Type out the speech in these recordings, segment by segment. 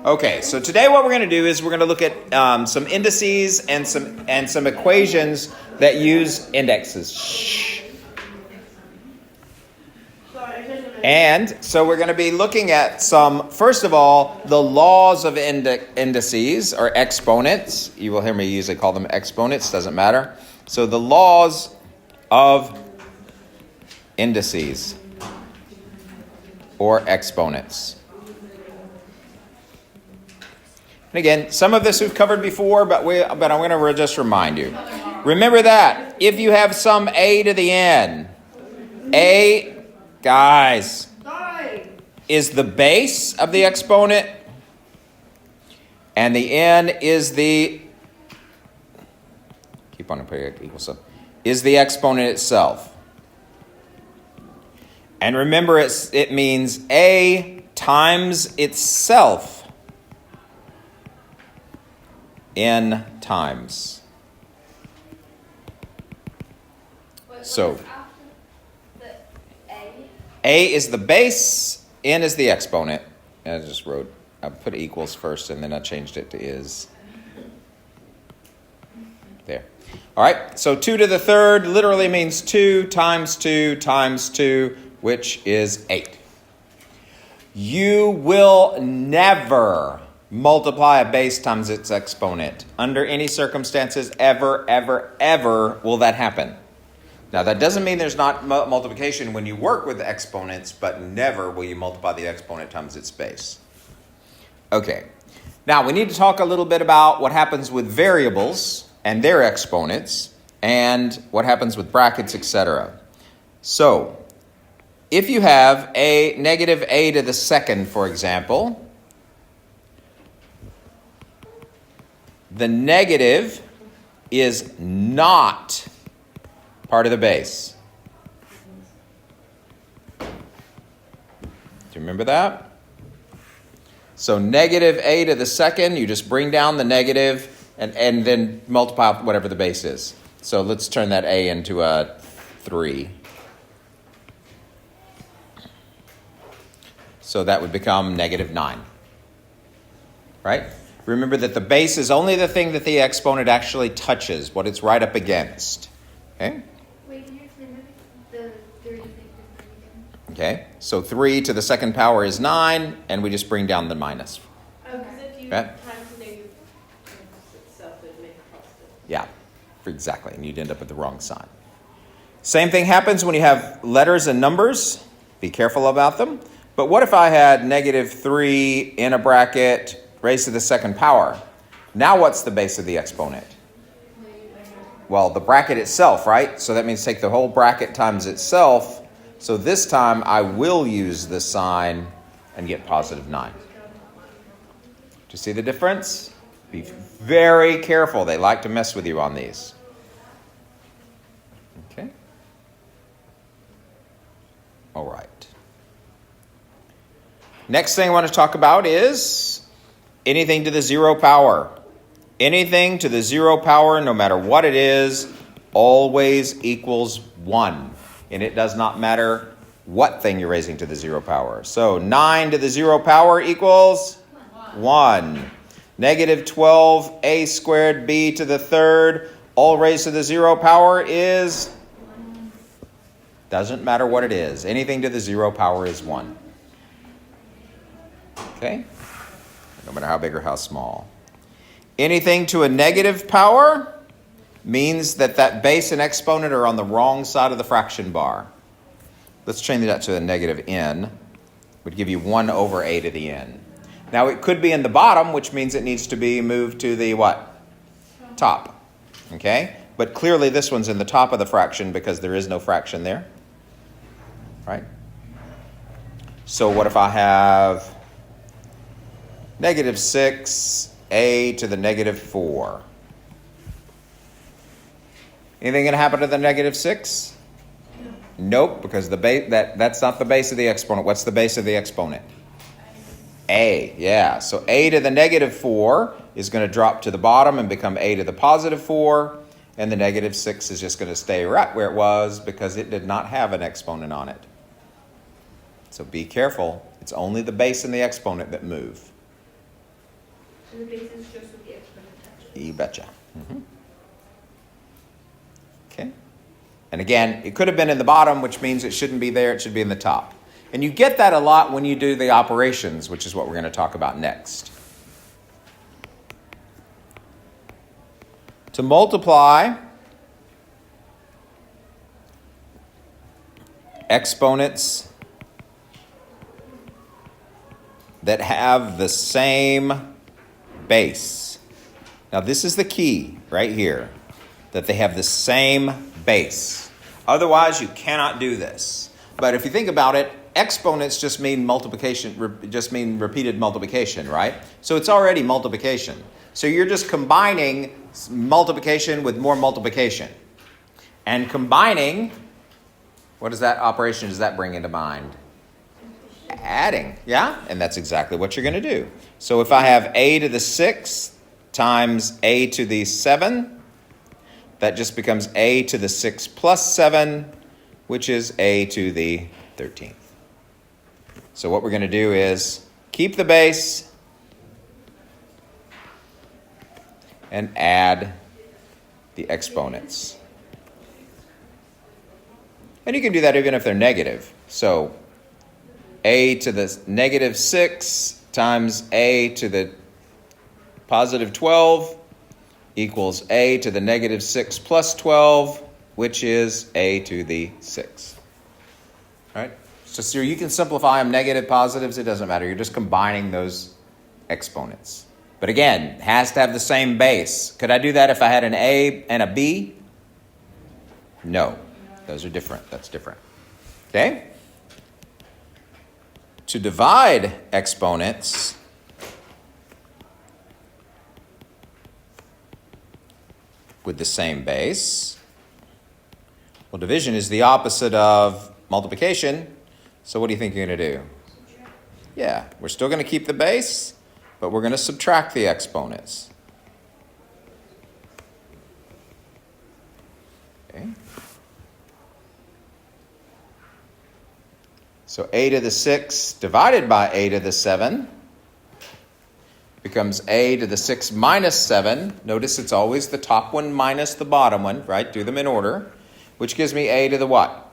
Okay, so today what we're going to do is we're going to look at some indices and some equations that use indexes. Shh. And so we're going to be looking at first of all, the laws of indices or exponents. You will hear me usually call them exponents, doesn't matter. So the laws of indices or exponents. And again, some of this we've covered before, but I'm going to just remind you. Remember that if you have some a to the n, a, guys, is the base of the exponent, and the n is the, keep on putting equal sign, is the exponent itself. And remember, it means a times itself n times. So a is the base, n is the exponent. And I put equals first and then I changed it to is. There. All right, so 2 to the third literally means 2 times 2 times 2, which is 8. You will never multiply a base times its exponent. Under any circumstances, ever will that happen. Now, that doesn't mean there's not multiplication when you work with the exponents, but never will you multiply the exponent times its base. Okay. Now, we need to talk a little bit about what happens with variables and their exponents, and what happens with brackets, etc. So, if you have a negative a to the second, for example, the negative is not part of the base. Do you remember that? So negative a to the second, you just bring down the negative and then multiply whatever the base is. So let's turn that a into a 3. So that would become negative 9. Right? Remember that the base is only the thing that the exponent actually touches, what it's right up against. Okay? Wait, can you explain the 3 again? Okay, so 3 to the second power is 9, and we just bring down the minus. Oh, because if you Okay. times the negative itself, it would make it positive. Yeah, exactly, and you'd end up with the wrong sign. Same thing happens when you have letters and numbers. Be careful about them. But what if I had negative 3 in a bracket raised to the second power? Now what's the base of the exponent? Well, the bracket itself, right? So that means take the whole bracket times itself. So this time I will use the sign and get positive 9. Do you see the difference? Be very careful. They like to mess with you on these. Okay. All right. Next thing I want to talk about is anything to the 0 power. Anything to the 0 power, no matter what it is, always equals 1. And it does not matter what thing you're raising to the 0 power. So 9 to the 0 power equals 1. Negative 12a squared b to the third, all raised to the 0 power is? Doesn't matter what it is. Anything to the 0 power is 1. Okay? No matter how big or how small. Anything to a negative power means that base and exponent are on the wrong side of the fraction bar. Let's change that to a negative n. Would give you 1 over a to the n. Now it could be in the bottom, which means it needs to be moved to the what? Top. Okay? But clearly this one's in the top of the fraction because there is no fraction there. Right? So what if I have negative 6a to the negative 4? Anything going to happen to the negative 6? Nope, because the base that's not the base of the exponent. What's the base of the exponent? A, yeah. So a to the negative 4 is going to drop to the bottom and become a to the positive 4. And the negative 6 is just going to stay right where it was because it did not have an exponent on it. So be careful. It's only the base and the exponent that move. And the base is just with the exponent attached. You betcha. Mm-hmm. Okay. And again, it could have been in the bottom, which means it shouldn't be there. It should be in the top. And you get that a lot when you do the operations, which is what we're going to talk about next. To multiply exponents that have the same base. Now, this is the key right here, that they have the same base. Otherwise, you cannot do this. But if you think about it, exponents just mean multiplication, just mean repeated multiplication, right? So it's already multiplication. So you're just combining multiplication with more multiplication. And combining, what does that operation does that bring into mind? Adding, yeah? And that's exactly what you're going to do. So if I have a to the 6th times a to the 7, that just becomes a to the 6 plus 7, which is a to the 13th. So what we're going to do is keep the base and add the exponents. And you can do that even if they're negative. So a to the negative 6 times a to the positive 12 equals a to the negative 6 plus 12, which is a to the 6. All right? So you can simplify them, negative, positives, it doesn't matter. You're just combining those exponents. But again, it has to have the same base. Could I do that if I had an A and a B? No. Those are different. That's different. Okay? To divide exponents, with the same base, well, division is the opposite of multiplication. So what do you think you're going to do? Yeah, we're still going to keep the base, but we're going to subtract the exponents. Okay. So a to the 6 divided by a to the 7 becomes a to the 6 minus 7. Notice it's always the top one minus the bottom one, right? Do them in order. Which gives me a to the what?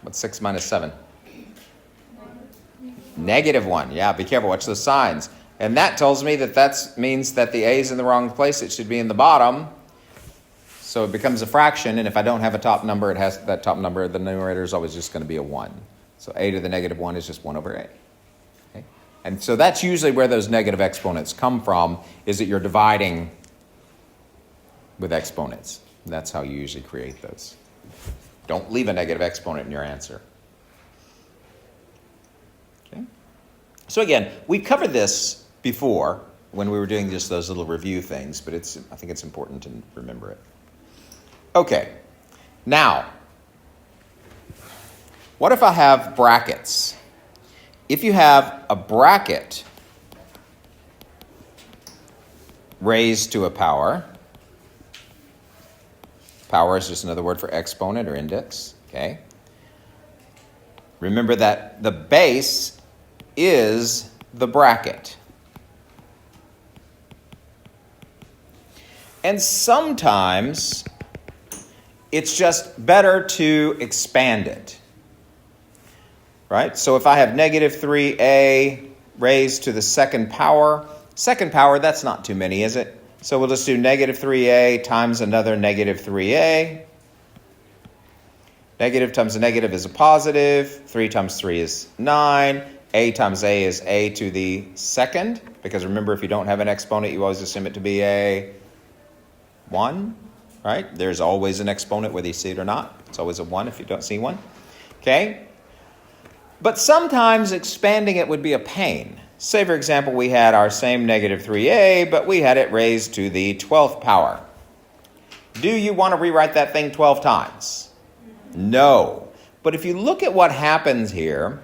What's 6 minus 7? Negative 1. Yeah, be careful. Watch the signs. And that tells me that means that the a is in the wrong place. It should be in the bottom. So it becomes a fraction. And if I don't have a top number, it has that top number. The numerator is always just going to be a 1. So a to the negative 1 is just 1 over a. Okay? And so that's usually where those negative exponents come from, is that you're dividing with exponents. That's how you usually create those. Don't leave a negative exponent in your answer. Okay. So again, we covered this before when we were doing just those little review things, but I think it's important to remember it. Okay. Now, what if I have brackets? If you have a bracket raised to a power, power is just another word for exponent or index, okay? Remember that the base is the bracket. And sometimes it's just better to expand it, right? So if I have negative 3a raised to the second power, that's not too many, is it? So we'll just do negative 3a times another negative 3a. Negative times a negative is a positive. 3 times 3 is 9. A times a is a to the second. Because remember, if you don't have an exponent, you always assume it to be a 1. Right? There's always an exponent whether you see it or not. It's always a 1 if you don't see one. Okay? But sometimes expanding it would be a pain. Say, for example, we had our same negative 3a, but we had it raised to the 12th power. Do you want to rewrite that thing 12 times? No. But if you look at what happens here,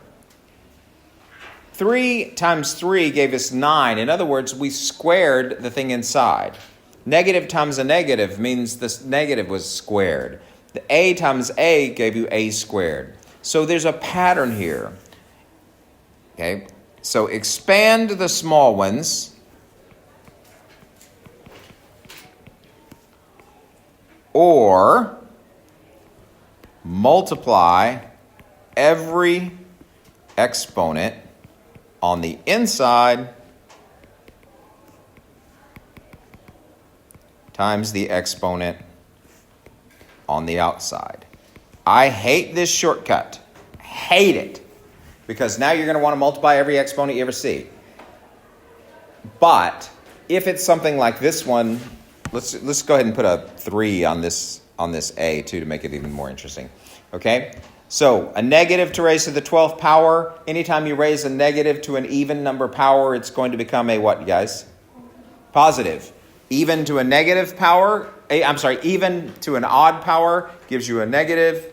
3 times 3 gave us 9. In other words, we squared the thing inside. Negative times a negative means this negative was squared. The a times a gave you a squared. So there's a pattern here. Okay? So expand the small ones, or multiply every exponent on the inside times the exponent on the outside. I hate this shortcut. Hate it. Because now you're going to want to multiply every exponent you ever see. But if it's something like this one, let's go ahead and put a 3 on this A too to make it even more interesting. Okay? So a negative to raise to the 12th power. Anytime you raise a negative to an even number power, it's going to become a what, you guys? Positive. Even to a negative power, even to an odd power gives you a negative.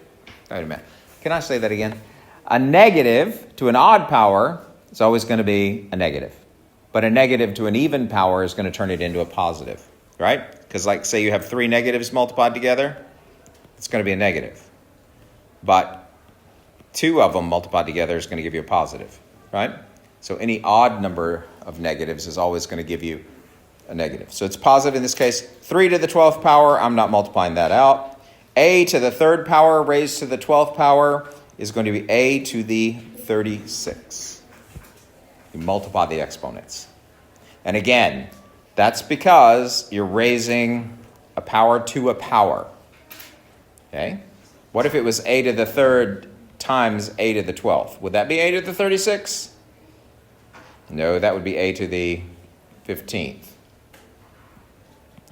Wait a minute. Can I say that again? A negative to an odd power is always going to be a negative. But a negative to an even power is going to turn it into a positive, right? Because like say you have 3 negatives multiplied together, it's going to be a negative. But 2 of them multiplied together is going to give you a positive, right? So any odd number of negatives is always going to give you a negative. So it's positive in this case. 3 to the 12th power, I'm not multiplying that out. A to the 3rd power raised to the 12th power is going to be a to the 36. You multiply the exponents. And again, that's because you're raising a power to a power. Okay? What if it was a to the 3rd times a to the 12th? Would that be a to the 36? No, that would be a to the 15th.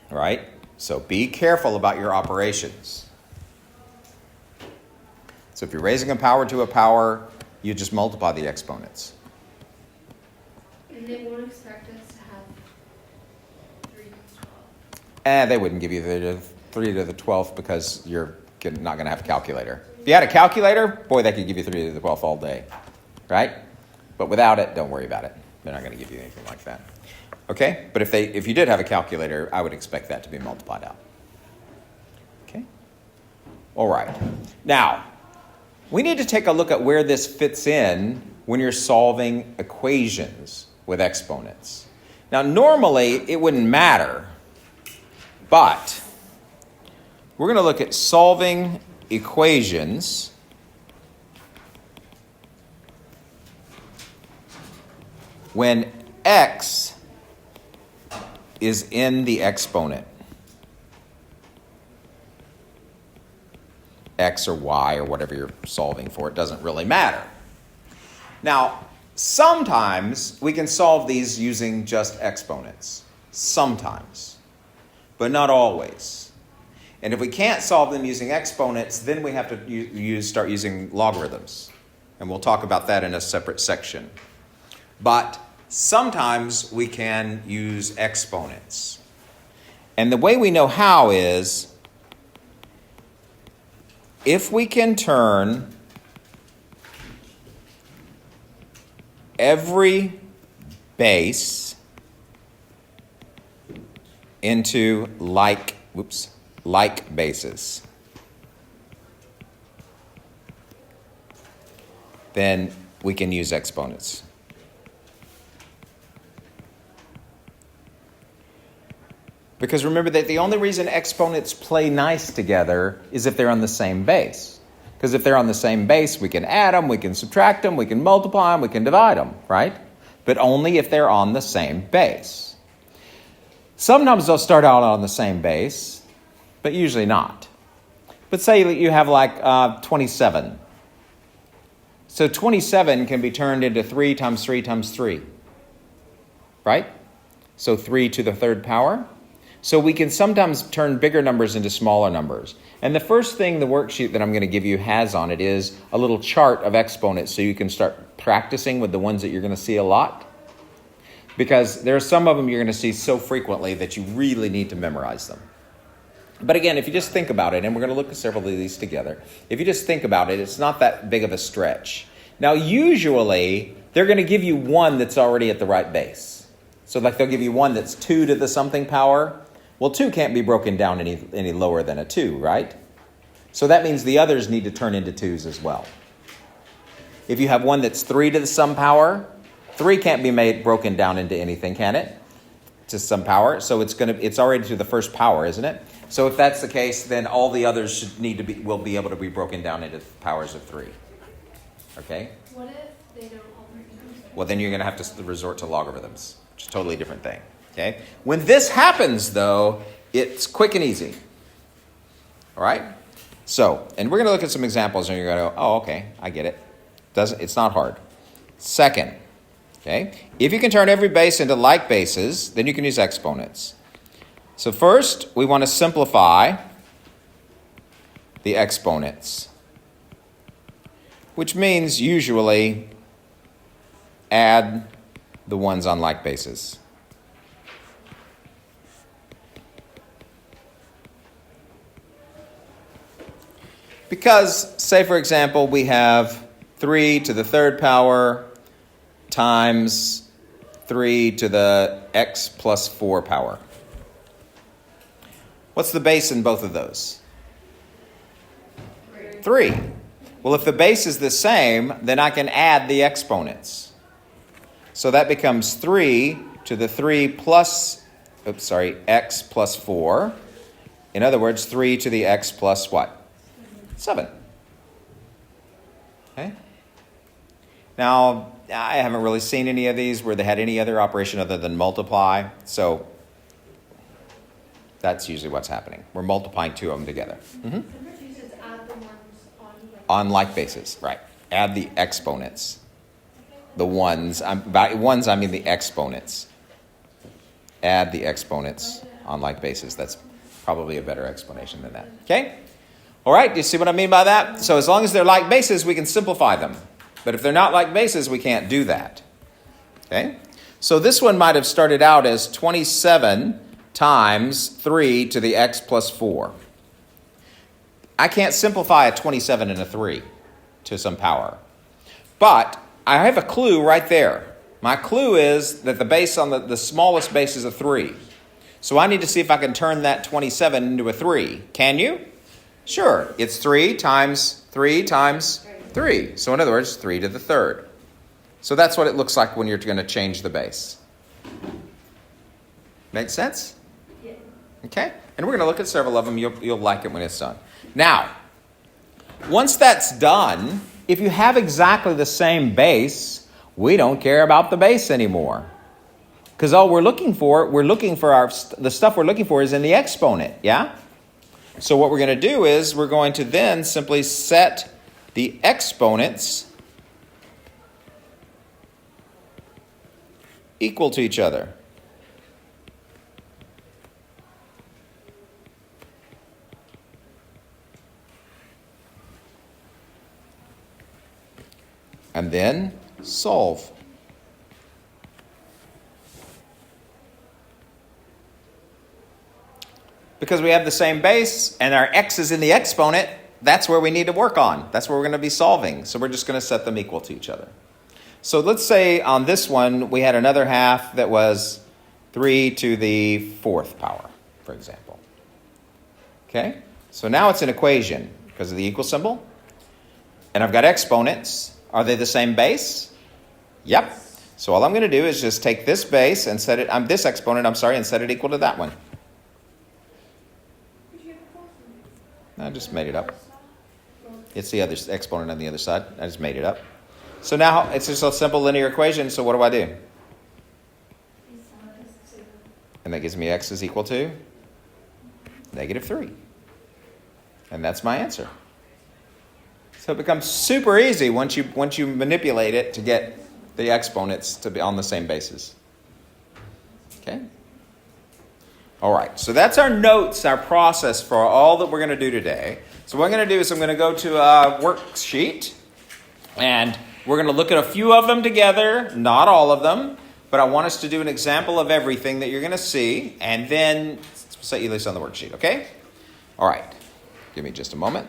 Right? So be careful about your operations. So if you're raising a power to a power, you just multiply the exponents. And they won't expect us to have 3 to 12. They wouldn't give you the 3 to the 12th because you're not going to have a calculator. If you had a calculator, boy, they could give you 3 to the 12th all day. Right? But without it, don't worry about it. They're not going to give you anything like that. Okay? But if you did have a calculator, I would expect that to be multiplied out. Okay? All right. Now, we need to take a look at where this fits in when you're solving equations with exponents. Now, normally, it wouldn't matter, but we're going to look at solving equations when x is in the exponent. X or y or whatever you're solving for, it doesn't really matter. Now, sometimes we can solve these using just exponents. Sometimes. But not always. And if we can't solve them using exponents, then we have to start using logarithms. And we'll talk about that in a separate section. But sometimes we can use exponents. And the way we know how is if we can turn every base into like bases, then we can use exponents. Because remember that the only reason exponents play nice together is if they're on the same base. Because if they're on the same base, we can add them, we can subtract them, we can multiply them, we can divide them, right? But only if they're on the same base. Sometimes they'll start out on the same base, but usually not. But say that you have like 27. So 27 can be turned into 3 times 3 times 3, right? So 3 to the 3rd power. So we can sometimes turn bigger numbers into smaller numbers. And the first thing the worksheet that I'm going to give you has on it is a little chart of exponents so you can start practicing with the ones that you're going to see a lot. Because there are some of them you're going to see so frequently that you really need to memorize them. But again, if you just think about it, and we're going to look at several of these together, if you just think about it, it's not that big of a stretch. Now, usually, they're going to give you one that's already at the right base. So like they'll give you one that's 2 to the something power. Well, 2 can't be broken down any lower than a 2, right? So that means the others need to turn into 2s as well. If you have one that's 3 to the some power, 3 can't be broken down into anything, can it? To some power. So it's already to the first power, isn't it? So if that's the case, then all the others will be able to be broken down into powers of 3. Okay? What if they don't all break down? Well, then you're going to have to resort to logarithms, which is a totally different thing. Okay? When this happens, though, it's quick and easy. All right? So, and we're going to look at some examples, and you're going to go, oh, okay, I get it. It's not hard. Second, okay, if you can turn every base into like bases, then you can use exponents. So first, we want to simplify the exponents, which means usually add the ones on like bases. Because, say for example, we have 3 to the third power times 3 to the x plus 4 power. What's the base in both of those? 3. Well, if the base is the same, then I can add the exponents. So that becomes 3 to the 3 plus, x plus 4. In other words, 3 to the x plus what? 7. Okay? Now, I haven't really seen any of these where they had any other operation other than multiply. So that's usually what's happening. We're multiplying 2 of them together. Mm-hmm. Number 2 says add the ones On like basis, right. Add the exponents. The ones. By ones, I mean the exponents. Add the exponents on like basis. That's probably a better explanation than that. Okay? All right, do you see what I mean by that? So as long as they're like bases, we can simplify them. But if they're not like bases, we can't do that. Okay? So this one might have started out as 27 times 3 to the x plus 4. I can't simplify a 27 and a 3 to some power. But I have a clue right there. My clue is that the base on the smallest base is a 3. So I need to see if I can turn that 27 into a 3. Can you? Sure. It's 3 times 3 times 3. So in other words, 3 to the third. So that's what it looks like when you're going to change the base. Make sense? Yeah. Okay? And we're going to look at several of them. You'll like it when it's done. Now, once that's done, if you have exactly the same base, we don't care about the base anymore. Because all the stuff we're looking for is in the exponent, yeah? So what we're going to do is we're going to then simply set the exponents equal to each other. And then solve. Because we have the same base and our x is in the exponent, that's where we need to work on. That's where we're going to be solving. So we're just going to set them equal to each other. So let's say on this one, we had another half that was 3 to the fourth power, for example. Okay? So now it's an equation because of the equal symbol. And I've got exponents. Are they the same base? Yep. So all I'm going to do is just take this base and set it, this exponent, and set it equal to that one. I just made it up. It's the other exponent on the other side. I just made it up. So now it's just a simple linear equation. So what do I do? And that gives me x is equal to -3. And that's my answer. So it becomes super easy once you manipulate it to get the exponents to be on the same basis. Okay? All right, so that's our notes, our process for all that we're going to do today. So what I'm going to do is I'm going to go to a worksheet, and we're going to look at a few of them together, not all of them, but I want us to do an example of everything that you're going to see, and then set you this on the worksheet, okay? All right, give me just a moment.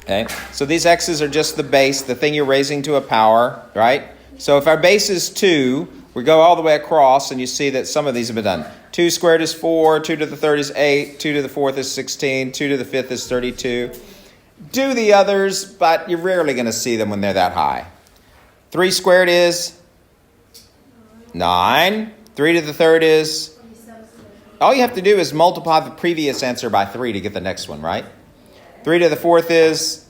Okay, so these x's are just the base, the thing you're raising to a power, right? So if our base is 2, we go all the way across, and you see that some of these have been done. 2 squared is 4, 2 to the third is 8, 2 to the fourth is 16, 2 to the fifth is 32. Do the others, but you're rarely going to see them when they're that high. 3 squared is 9. 3 to the third is, all you have to do is multiply the previous answer by 3 to get the next one, right? 3 to the fourth is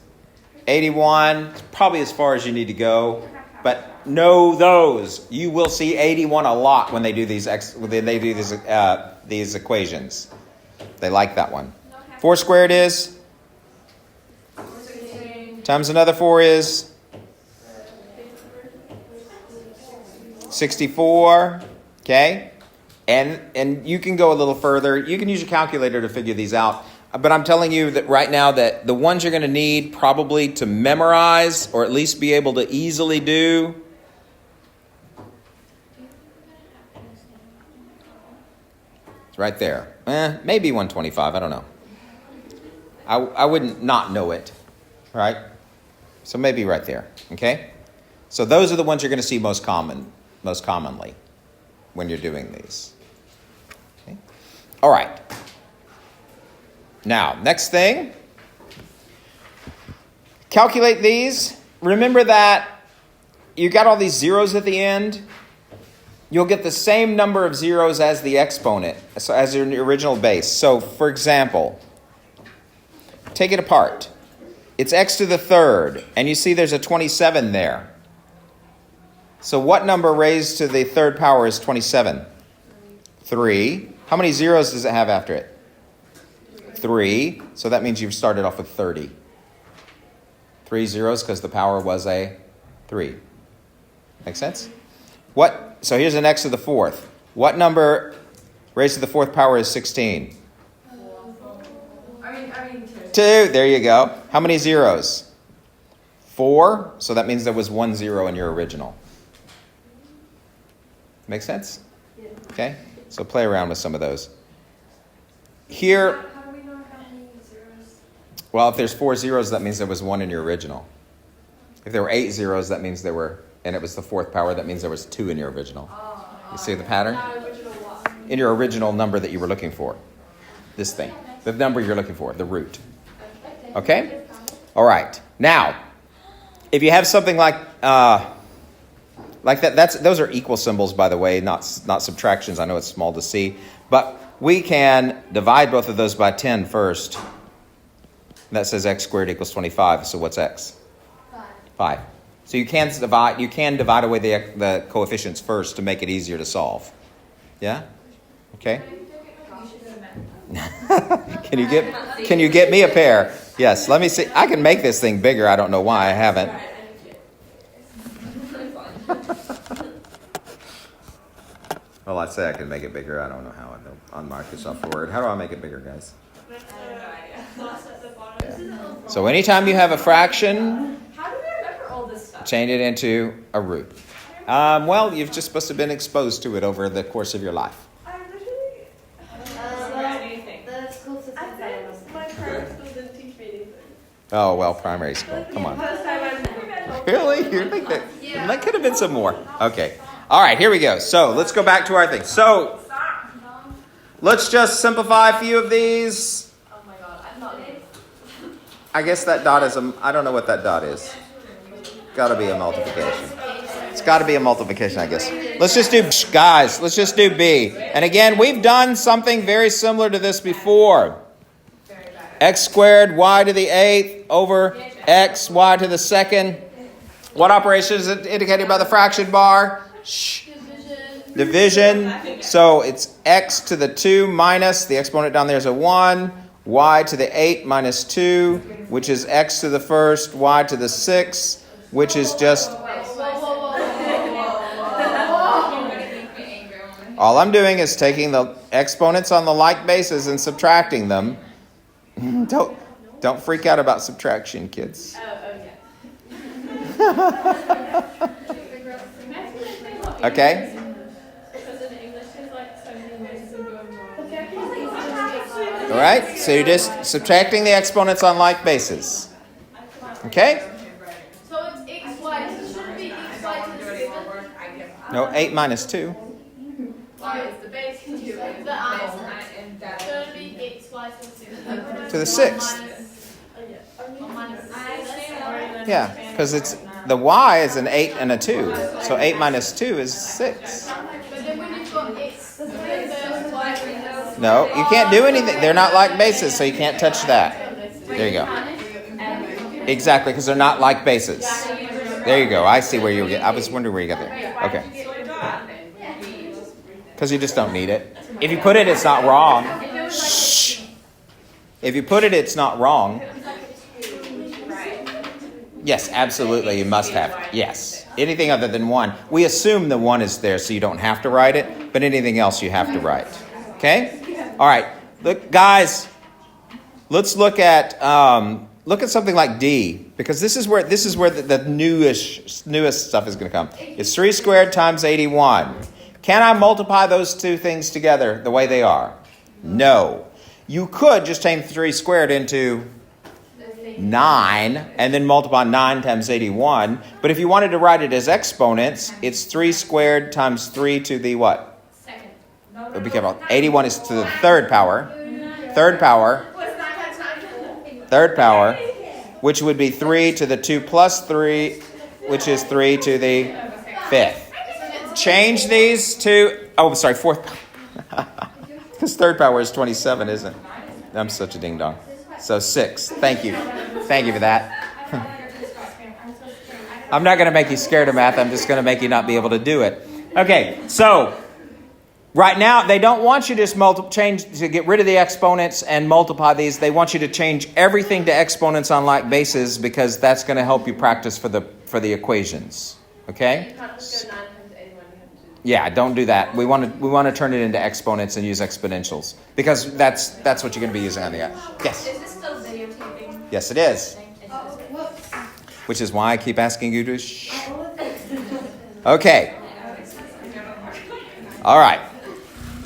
81. It's probably as far as you need to go. But know those. You will see 81 a lot when they do these these equations. They like that one. 4 squared is? Times another 4 is? 64. Okay? And you can go a little further. You can use your calculator to figure these out. But I'm telling you that right now that the ones you're going to need probably to memorize or at least be able to easily do. It's right there. Maybe 125. I don't know. I wouldn't not know it. Right? So maybe right there. Okay? So those are the ones you're going to see most commonly when you're doing these. Okay? All right. Now, next thing, calculate these. Remember that you got all these zeros at the end. You'll get the same number of zeros as the exponent, so as your original base. So, for example, take it apart. It's x to the third, and you see there's a 27 there. So what number raised to the third power is 27? 3. How many zeros does it have after it? 3. So that means you've started off with 30. 3 zeros because the power was a 3. Make sense? So here's an x to the fourth. What number raised to the fourth power is 16? 2. There you go. How many zeros? 4. So that means there was 1 zero in your original. Make sense? Yeah. Okay. So play around with some of those. Here. How do we know how many zeros? Well, if there's 4 zeros, that means there was 1 in your original. If there were 8 zeros, that means there were, and it was the fourth power, that means there was 2 in your original. You see the pattern? In your original number that you were looking for. This thing. The number you're looking for, the root. Okay? All right. Now, if you have something like that, those are equal symbols, by the way, not subtractions. I know it's small to see. But we can divide both of those by 10 first. That says x squared equals 25. So what's x? 5. So you can divide away the coefficients first to make it easier to solve. Yeah? Okay? Can you get me a pair? Yes, let me see. I can make this thing bigger. I don't know why I haven't. Well, I'd say I can make it bigger. I don't know how. On Microsoft Word. How do I make it bigger, guys? Yeah. So anytime you have a fraction, How do we remember all this stuff? change it into a root. Well, you've just supposed to have been exposed to it over the course of your life. I literally. The school system. I think my primary school didn't teach me anything. Oh, well, primary school. Come on. First time I Really? You think that could have been some more. Okay. All right, here we go. So let's go back to our thing. So let's just simplify a few of these. Oh my god, I'm not good. I guess that dot is I don't know what that dot is. Got to be a multiplication. It's got to be a multiplication, I guess. Let's just do B. And again, we've done something very similar to this before. X squared, y to the 8th over x, y to the 2nd. What operation is it indicated by the fraction bar? Division. So it's x to the 2 minus, the exponent down there is a 1, y to the 8 minus 2, which is x to the first, y to the 6, which is just... All I'm doing is taking the exponents on the like bases and subtracting them. Don't freak out about subtraction, kids. Okay? All right, so you're just subtracting the exponents on like bases. Okay? So it's x, y. So it shouldn't be x, y to the 7th. No, 8 minus 2. Y is the base. The answer. So it would be x, y to the 7th. To the 6th. Yeah, because it's the y is an 8 and a 2. So 8 minus 2 is 6. But then when you've got 8, No, you can't do anything. They're not like bases, so you can't touch that. There you go. Exactly, because they're not like bases. There you go. I see where you get. I was wondering where you got there. Okay. Because you just don't need it. If you put it, it's not wrong. Shh. If you put it, it's not wrong. Yes, absolutely. You must have. Yes. Anything other than 1. We assume the 1 is there, so you don't have to write it. But anything else you have to write. Okay? All right. Look, guys. Let's look at something like D, because this is where the newest stuff is going to come. It's 3 squared times 81. Can I multiply those two things together the way they are? No. You could just change 3 squared into 9 and then multiply 9 times 81. But if you wanted to write it as exponents, it's 3 squared times 3 to the what? Second. Oh, be careful. 81 is to the third power. Third power. Third power, which would be 3 to the 2 plus 3, which is 3 to the 5th. Change these to, fourth power. Because third power is 27, isn't it? I'm such a ding-dong. So 6. Thank you. Thank you for that. I'm not going to make you scared of math. I'm just going to make you not be able to do it. Okay, so right now, they don't want you to just change to get rid of the exponents and multiply these. They want you to change everything to exponents on like bases, because that's going to help you practice for the equations. Okay? You can't just go 9 times 81. You have to. Yeah, don't do that. We want to turn it into exponents and use exponentials, because that's what you're going to be using on the yes. Is this still videotaping? Yes, it is. Whoops. Which is why I keep asking you to shh. Okay. All right.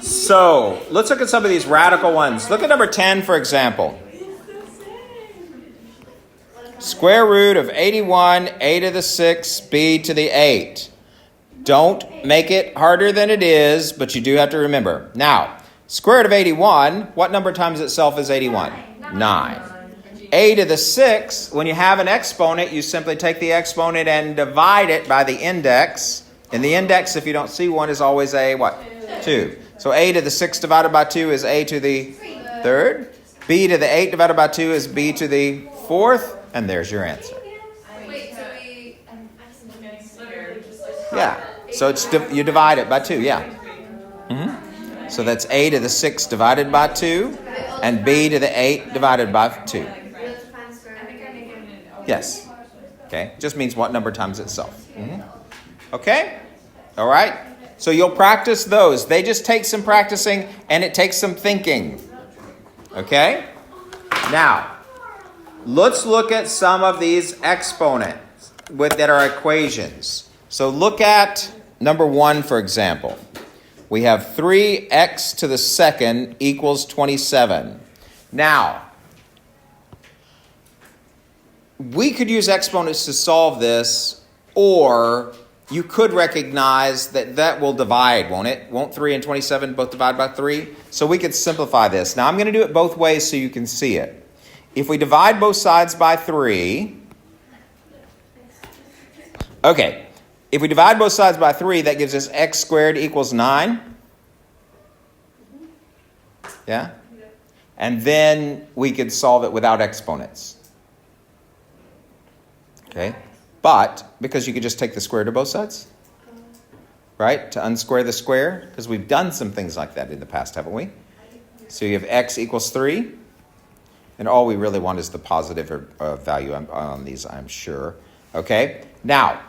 So let's look at some of these radical ones. Look at number 10, for example. Square root of 81, a to the 6, b to the 8. Don't make it harder than it is, but you do have to remember. Now, square root of 81, what number times itself is 81? 9. A to the 6, when you have an exponent, you simply take the exponent and divide it by the index. And the index, if you don't see one, is always a what? 2. So a to the 6 divided by 2 is a to the 3rd. B to the 8 divided by 2 is b to the 4th. And there's your answer. Wait, so we Yeah. So you divide it by 2, yeah. Mm-hmm. So that's a to the 6 divided by 2. And b to the 8 divided by 2. Yes. Okay. Just means what number times itself. Mm-hmm. Okay? All right? So you'll practice those. They just take some practicing, and it takes some thinking. Okay? Now, let's look at some of these exponents that are equations. So look at number 1, for example. We have 3x to the 2nd equals 27. Now, we could use exponents to solve this, or you could recognize that will divide, won't it? Won't 3 and 27 both divide by 3? So we could simplify this. Now, I'm going to do it both ways so you can see it. If we divide both sides by 3, okay. If we divide both sides by 3, that gives us x squared equals 9. Yeah? And then we could solve it without exponents. Okay? But, because you could just take the square to both sides, right? To unsquare the square, because we've done some things like that in the past, haven't we? So you have x equals 3, and all we really want is the positive value on these, I'm sure. Okay? Now,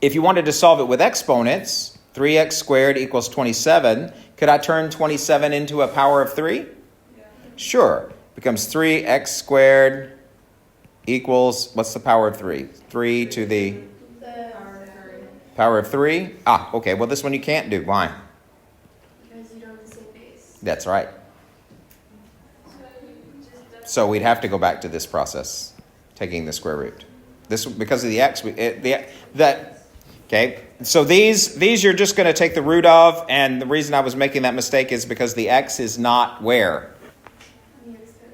if you wanted to solve it with exponents, 3x squared equals 27, could I turn 27 into a power of 3? Yeah. Sure. Becomes 3x squared equals, what's the power of 3? 3 to the power of 3? Okay. Well, this one you can't do. Why? Because you don't have the same base. That's right. So we'd have to go back to this process, taking the square root. This, because of the x, okay. So these you're just going to take the root of, and the reason I was making that mistake is because the x is not where?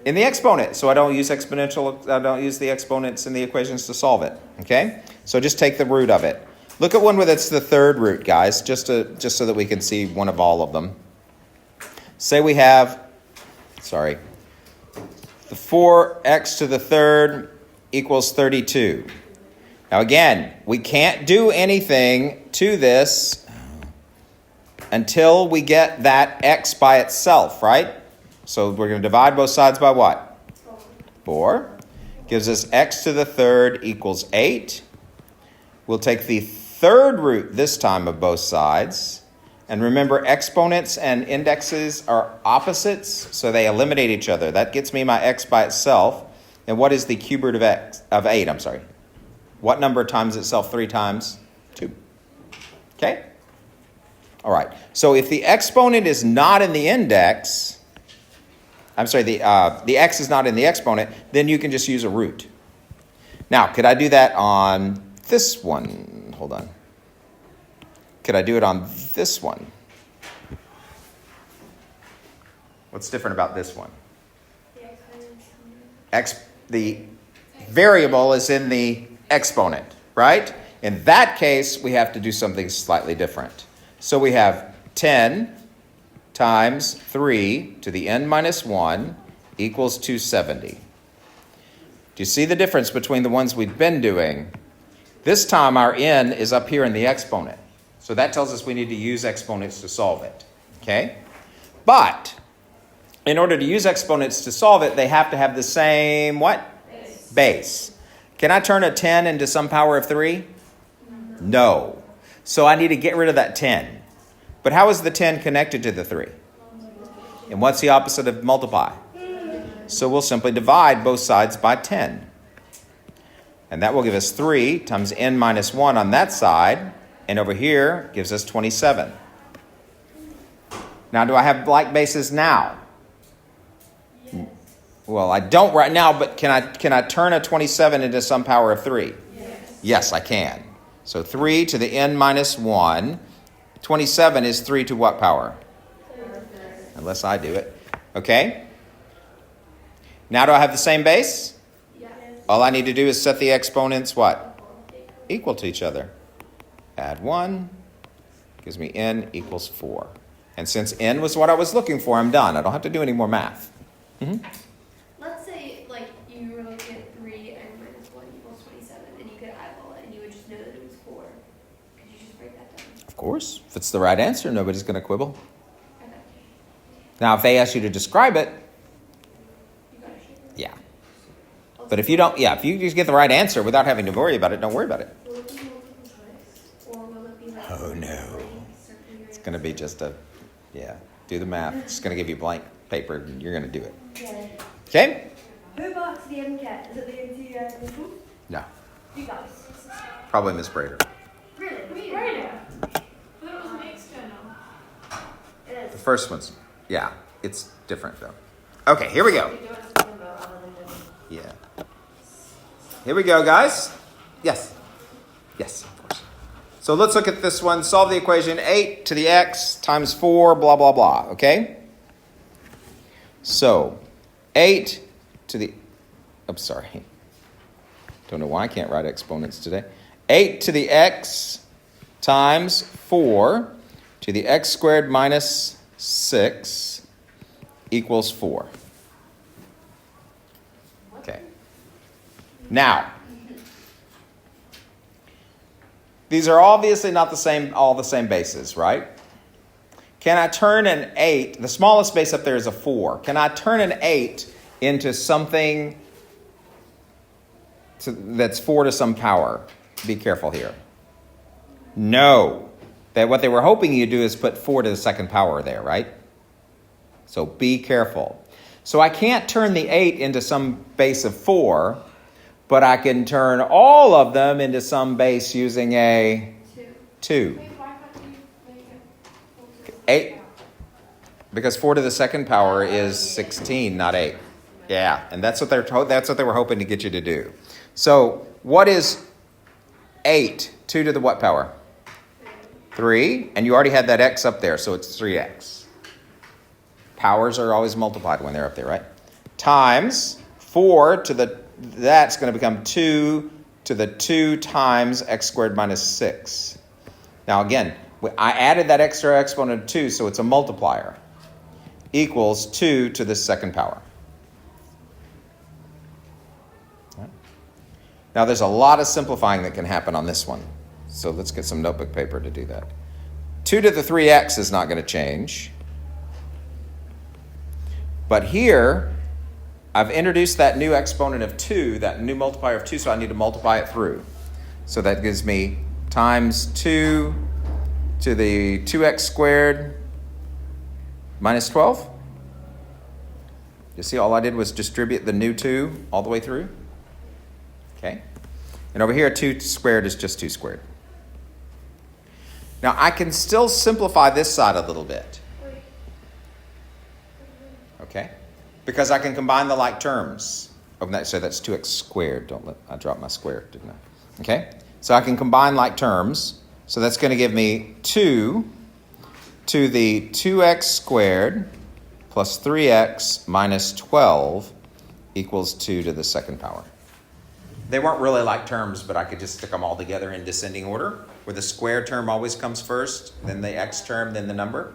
In the exponent. So I don't use the exponents in the equations to solve it. Okay? So just take the root of it. Look at one where it's the third root, guys, just so that we can see one of all of them. Say we have, the 4x to the third equals 32. Now again, we can't do anything to this until we get that x by itself, right? So we're going to divide both sides by what? 4. Gives us x to the third equals 8. We'll take the third root this time of both sides. And remember, exponents and indexes are opposites, so they eliminate each other. That gets me my x by itself. And what is the cube root of 8? What number times itself 3 times? 2. Okay? All right. So if the exponent is not in the index, the x is not in the exponent, then you can just use a root. Now, could I do that on this one? Hold on. Could I do it on this one? What's different about this one? The variable is in the exponent, right? In that case, we have to do something slightly different. So we have 10 times 3 to the n minus 1 equals 270. Do you see the difference between the ones we've been doing? This time our n is up here in the exponent. So that tells us we need to use exponents to solve it. Okay? But in order to use exponents to solve it, they have to have the same what? Base. Can I turn a 10 into some power of 3? No. So I need to get rid of that 10. But how is the 10 connected to the 3? And what's the opposite of multiply? So we'll simply divide both sides by 10. And that will give us 3 times n minus 1 on that side. And over here gives us 27. Now, do I have like bases now? Yes. Well, I don't right now, but can I turn a 27 into some power of 3? Yes. Yes, I can. So 3 to the n minus 1. 27 is 3 to what power? 3. Unless I do it. Okay. Now do I have the same base? Yes. All I need to do is set the exponents what? Equal to each other. Add 1. Gives me n equals 4. And since n was what I was looking for, I'm done. I don't have to do any more math. Mm-hmm. Let's say, you were looking at 3 n minus 1 equals 27, and you could eyeball it, and you would just know that it was 4. Could you just break that down? Of course. If it's the right answer, nobody's going to quibble. Okay. Now, if they ask you to describe it, You gotta share it. yeah. But if you don't, if you just get the right answer without having to worry about it, don't worry about it. Will it be multiple choice, or will it be Oh, no. It's going to be just do the math. It's going to give you blank paper, and you're going to do it. Yeah. Okay? Who barks the MCAT? Is it the NT people? No. You guys. Probably Miss Brader. Really? Right. I thought it was an external. It The is. first one's, it's different, though. Okay, here we go. Yeah. Here we go, guys. Yes. Yes, of course. So let's look at this one. Solve the equation 8 to the x times 4, blah, blah, blah. Okay? So, 8 to the... Don't know why I can't write exponents today. 8 to the x times 4 to the x squared minus 6 equals 4. Okay. Now, these are obviously not all the same bases, right? Can I turn an 8, the smallest base up there is a 4. Can I turn an 8 into something that's 4 to some power? Be careful here. No. What they were hoping you do is put 4 to the second power there, right? So be careful. So I can't turn the 8 into some base of 4, but I can turn all of them into some base using a 2. Wait, why can't you make it 8. Because 4 to the second power is 16, not 8. Yeah, and that's what they were hoping to get you to do. So what is 8? 2 to the what power? 3. And you already had that x up there, so it's 3x. Powers are always multiplied when they're up there, right? times 4 to the, that's going to become 2 to the 2 times x squared minus 6. Now again, I added that extra exponent of 2, so it's a multiplier, equals 2 to the second power. Now there's a lot of simplifying that can happen on this one. So let's get some notebook paper to do that. 2 to the 3x is not going to change. But here, I've introduced that new exponent of 2, that new multiplier of 2, so I need to multiply it through. So that gives me times 2 to the 2x squared minus 12. You see, all I did was distribute the new 2 all the way through. Okay? And over here, 2 squared is just 2 squared. Now, I can still simplify this side a little bit. Okay? Because I can combine the like terms. Oh, so that's 2x squared. I dropped my square, didn't I? Okay? So I can combine like terms. So that's going to give me 2 to the 2x squared plus 3x minus 12 equals 2 to the second power. They weren't really like terms, but I could just stick them all together in descending order, where the square term always comes first, then the x term, then the number.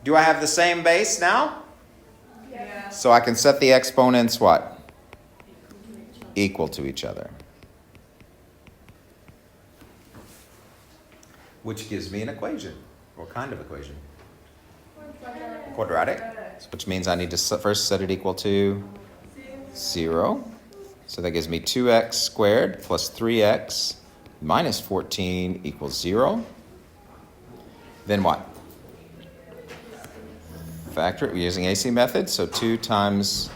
Do I have the same base now? Yeah. So I can set the exponents what? Equal to each other. Which gives me an equation. What kind of equation? Quadratic. Which means I need to first set it equal to 0. So that gives me 2x squared plus 3x minus 14 equals 0. Then what? Factor it. We're using AC method. So 2 times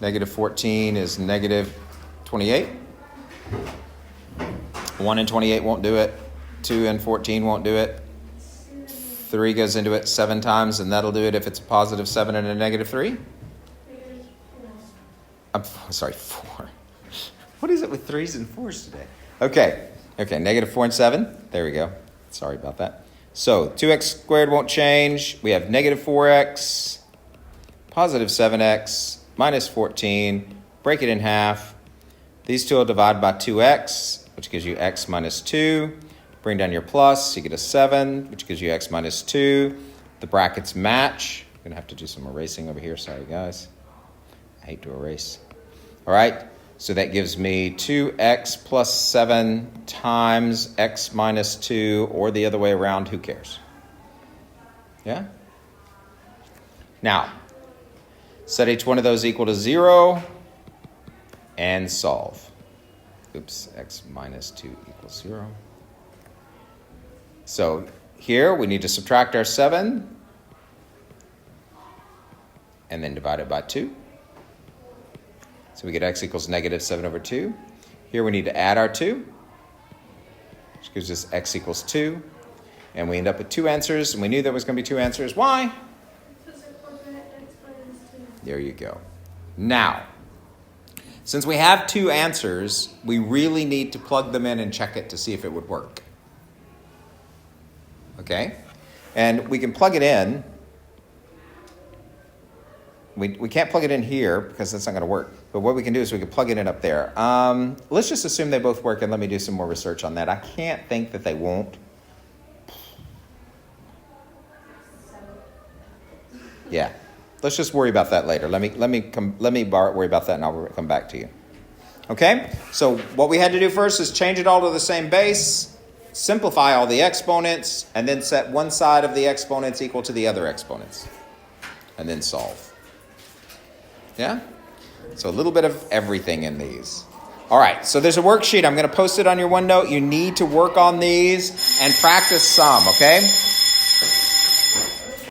negative 14 is negative 28. 1 and 28 won't do it. 2 and 14 won't do it. 3 goes into it 7 times, and that'll do it if it's a positive 7 and a negative 3. I'm sorry, 4. What is it with 3s and 4s today? Okay, negative 4 and 7. There we go. Sorry about that. So 2x squared won't change. We have negative 4x, positive 7x, minus 14. Break it in half. These two will divide by 2x, which gives you x minus 2. Bring down your plus, you get a 7, which gives you x minus 2. The brackets match. I'm going to have to do some erasing over here. Sorry, guys. I hate to erase. All right, so that gives me 2x plus 7 times x minus 2, or the other way around, who cares? Yeah? Now, set each one of those equal to 0 and solve. Oops, x minus 2 equals 0. So here we need to subtract our 7 and then divide it by 2. So we get x equals negative 7 over 2. Here we need to add our 2, which gives us x equals 2. And we end up with 2 answers, and we knew there was going to be 2 answers. Why? There you go. Now, since we have 2 answers, we really need to plug them in and check it to see if it would work. Okay? And we can plug it in. We can't plug it in here because that's not going to work. But what we can do is we can plug it in up there. Let's just assume they both work, and let me do some more research on that. I can't think that they won't. Yeah. Let's just worry about that later. Let me worry about that, and I'll come back to you. Okay? So what we had to do first is change it all to the same base, simplify all the exponents, and then set one side of the exponents equal to the other exponents, and then solve. Yeah? So a little bit of everything in these. All right, so there's a worksheet. I'm going to post it on your OneNote. You need to work on these and practice some, okay?